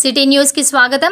City news కి స్వాగతం.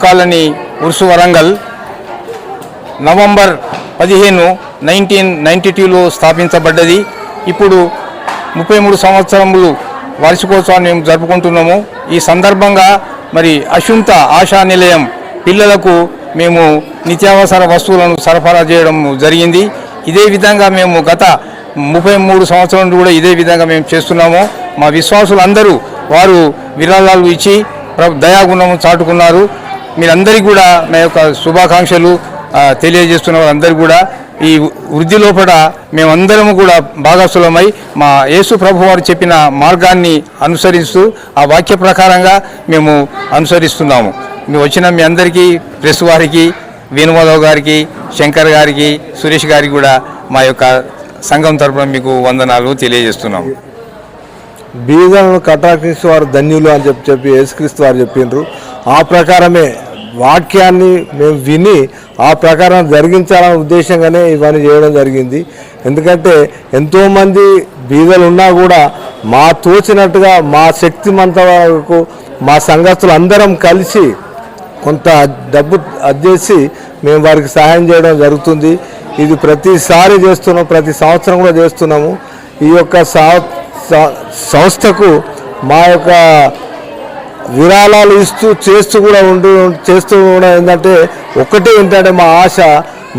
Colony Urs Warangal November 15, 1992లో స్థాపించబడ్డది. ఇప్పుడు 33 సంవత్సరములు వార్షికోత్సవాన్ని మేము జరుపుకుంటున్నాము. ఈ సందర్భంగా మరి అశుంత ఆశా నిలయం పిల్లలకు మేము నిత్యావసర వస్తువులను సరఫరా చేయడం జరిగింది. ఇదే విధంగా మేము గత 33 సంవత్సరాల నుండి కూడా ఇదే విధంగా మేము చేస్తున్నాము. మా విశ్వాసులందరూ వారు విరాళాలు ఇచ్చి దయాగుణము చాటుకున్నారు. మీరందరికీ కూడా నా యొక్క శుభాకాంక్షలు తెలియజేస్తున్న వారందరికీ కూడా ఈ వృద్ధి లోపల మేమందరము కూడా భాగస్వామై మా యేసు ప్రభు వారు చెప్పిన మార్గాన్ని అనుసరిస్తూ ఆ వాక్య ప్రకారంగా మేము అనుసరిస్తున్నాము. మేము వచ్చిన మీ అందరికీ ప్రెస్ వారికి, వేణుమాధవ్ గారికి, శంకర్ గారికి, సురేష్ గారికి కూడా మా యొక్క సంఘం తరపున మీకు వందనాలు తెలియజేస్తున్నాము. బీదలను కటాక్షించే వారు ధన్యులు అని చెప్పి యేసుక్రీస్తు వారు చెప్పిండ్రు. ఆ ప్రకారమే వాక్యాన్ని మేము విని ఆ ప్రకారం జరిగించాలనే ఉద్దేశంగానే ఇవన్నీ చేయడం జరిగింది. ఎందుకంటే ఎంతోమంది బీదలు ఉన్నా కూడా మా తోచినట్టుగా మా శక్తిమంత వరకు మా సంఘస్థులు అందరం కలిసి కొంత డబ్బు అద్దేసి మేము వారికి సహాయం చేయడం జరుగుతుంది. ఇది ప్రతిసారి చేస్తున్నాం, ప్రతి సంవత్సరం కూడా చేస్తున్నాము. ఈ యొక్క సంస్థకు మా యొక్క విరాళాలు ఇస్తూ చేస్తూ కూడా ఏంటంటే ఒకటే ఏంటంటే మా ఆశ,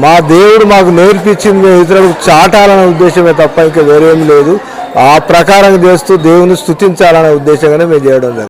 మా దేవుడు మాకు నేర్పించింది మేము ఇతరులకు చాటాలనే ఉద్దేశమే తప్ప ఇంకా వేరేం లేదు. ఆ ప్రకారం చేస్తూ దేవుని స్తుతించాలనే ఉద్దేశంగానే మేము చేయడం జరిగింది.